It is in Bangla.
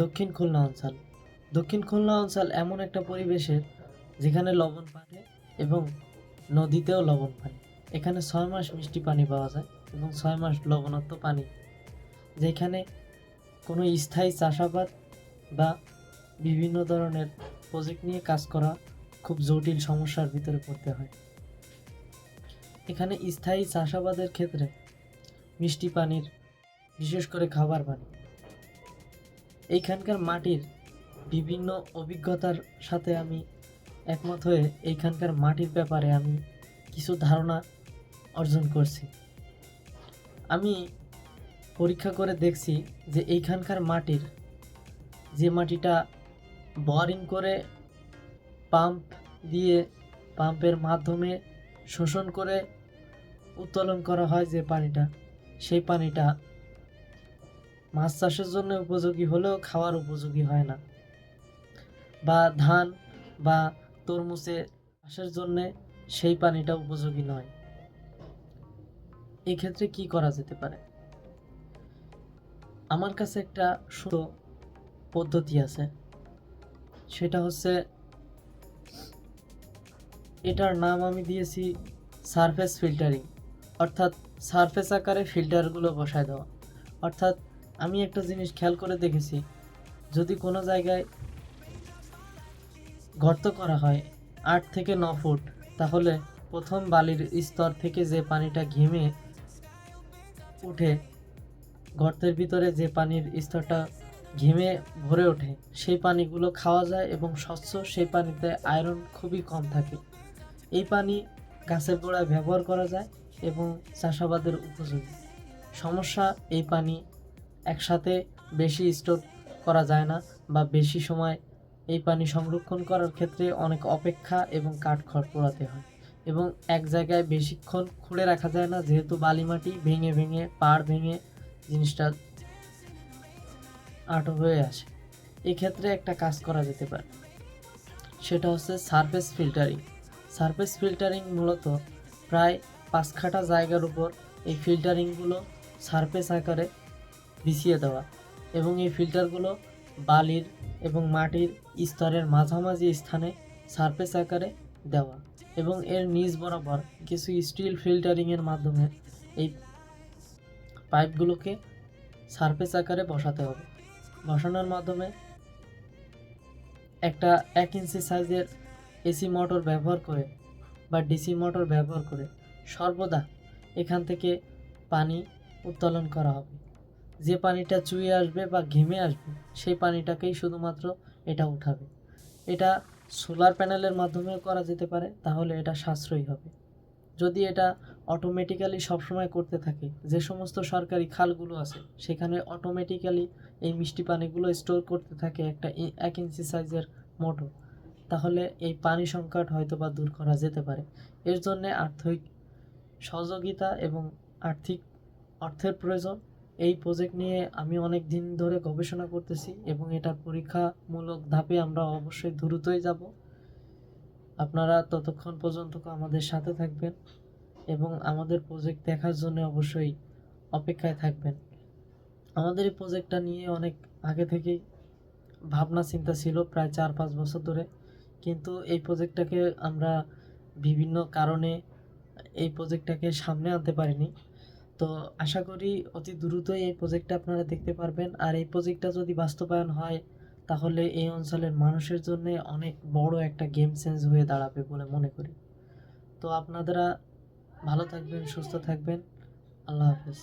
দক্ষিণ খুলনা অঞ্চল। দক্ষিণ খুলনা অঞ্চল এমন একটা পরিবেশের যেখানে লবণ পানি এবং নদীতেও লবণ পানি। এখানে 6 মাস মিষ্টি পানি পাওয়া যায় এবং 6 মাস লবণাক্ত পানি, যেখানে কোনো স্থায়ী চাষাবাদ বা বিভিন্ন ধরনের প্রজেক্ট নিয়ে কাজ করা খুব জটিল সমস্যার ভিতরে পড়তে হয়। এখানে স্থায়ী চাষাবাদের ক্ষেত্রে মিষ্টি পানির, বিশেষ করে খাবার পানি, এইখানকার মাটির বিভিন্ন অভিজ্ঞতার সাথে আমি একমত হয়ে এইখানকার মাটির ব্যাপারে আমি কিছু ধারণা অর্জন করছি। আমি পরীক্ষা করে দেখছি যে এইখানকার মাটির, যে মাটিটা বোরিং করে পাম্প দিয়ে, পাম্পের মাধ্যমে শোষণ করে উত্তোলন করা হয় যে পানিটা, সেই পানিটা মাছ চাষের জন্য উপযোগী হলেও খাওয়ার উপযোগী হয় না, বা ধান বা তরমুজে চাষের জন্যে সেই পানিটা উপযোগী নয়। এই ক্ষেত্রে কি করা যেতে পারে? আমার কাছে একটা সুন্দর পদ্ধতি আছে, সেটা হচ্ছে, এটার নাম আমি দিয়েছি সারফেস ফিল্টারিং, অর্থাৎ সারফেস আকারে ফিল্টারগুলো বসায় দেওয়া। অর্থাৎ আমি একটা জিনিস খেয়াল করে দেখেছি, যদি কোনো জায়গায় গর্ত করা হয় 8 থেকে 9 ফুট, তাহলে প্রথম বালির স্তর থেকে যে পানিটা ঘেমে উঠে, গর্তের ভিতরে যে পানির স্তরটা ঘেমে ভরে ওঠে, সেই পানিগুলো খাওয়া যায় এবং স্বচ্ছ, সেই পানিতে আয়রন খুবই কম থাকে। এই পানি গাছের গোড়ায় ব্যবহার করা যায় এবং চাষাবাদের উপযোগী। সমস্যা, এই পানি একসাথে বেশি স্টোর করা যায় না, বা বেশি সময় এই পানি সংরক্ষণ করার ক্ষেত্রে অনেক অপেক্ষা এবং কাঠখড় পোড়াতে হয়, এবং এক জায়গায় বেশিক্ষণ খুঁড়ে রাখা যায় না, যেহেতু বালি মাটি ভেঙে ভেঙে, পাড় ভেঙে জিনিসটা আঁটো হয়ে আসে। এক্ষেত্রে একটা কাজ করা যেতে পারে, সেটা হচ্ছে সারফেস ফিল্টারিং। সারফেস ফিল্টারিং মূলত প্রায় 5 কাঠা জায়গার উপর এই ফিল্টারিংগুলো সারফেস আকারে বিছিয়ে দেওয়া, এবং এই ফিল্টারগুলো বালির এবং মাটির স্তরের মাঝামাঝি স্থানে সারফেস আকারে দেওয়া, এবং এর নিচ বরাবর কিছু স্টিল ফিল্টারিংয়ের মাধ্যমে এই পাইপগুলোকে সারফেস আকারে বসাতে হবে। বসানোর মাধ্যমে একটা 1 ইঞ্চি সাইজের এসি মোটর ব্যবহার করে বা ডিসি মোটর ব্যবহার করে সর্বদা এখান থেকে পানি উত্তোলন করা হবে। যে পানিটা চুইয়ে আসবে বা ঘেমে আসবে, সেই পানিটাকেই শুধুমাত্র এটা উঠাবে। এটা সোলার প্যানেলের মাধ্যমেও করা যেতে পারে, তাহলে এটা সাশ্রয়ী হবে। যদি এটা অটোমেটিক্যালি সবসময় করতে থাকে, যে সমস্ত সরকারি খালগুলো আছে সেখানে অটোমেটিক্যালি এই মিষ্টি পানিগুলো স্টোর করতে থাকে একটা 1 ইঞ্চি সাইজের মোটর, তাহলে এই পানি সংকট হয়তো বা দূর করা যেতে পারে। এর জন্যে আর্থিক সহযোগিতা এবং আর্থিক অর্থের প্রয়োজন। এই প্রজেক্ট নিয়ে আমি অনেক দিন ধরে গবেষণা করতেছি এবং এটার পরীক্ষামূলক ধাপে আমরা অবশ্যই দ্রুতই যাব। আপনারা ততক্ষণ পর্যন্ত আমাদের সাথে থাকবেন এবং আমাদের প্রজেক্ট দেখার জন্য অবশ্যই অপেক্ষায় থাকবেন। আমাদের এই প্রজেক্টটা নিয়ে অনেক আগে থেকেই ভাবনা চিন্তা ছিল, প্রায় 4-5 বছর ধরে, কিন্তু এই প্রজেক্টটাকে আমরা বিভিন্ন কারণে এই প্রজেক্টটাকে সামনে আনতে পারিনি। তো আশা করি অতি দ্রুতই এই প্রজেক্টটা আপনারা দেখতে পারবেন। আর এই প্রজেক্টটা যদি বাস্তবায়ন হয়, তাহলে এই অঞ্চলের মানুষের জন্য অনেক বড় একটা গেম চেঞ্জ হয়ে দাঁড়াবে বলে মনে করি। তো আপনারা ভালো থাকবেন, সুস্থ থাকবেন। আল্লাহ হাফেজ।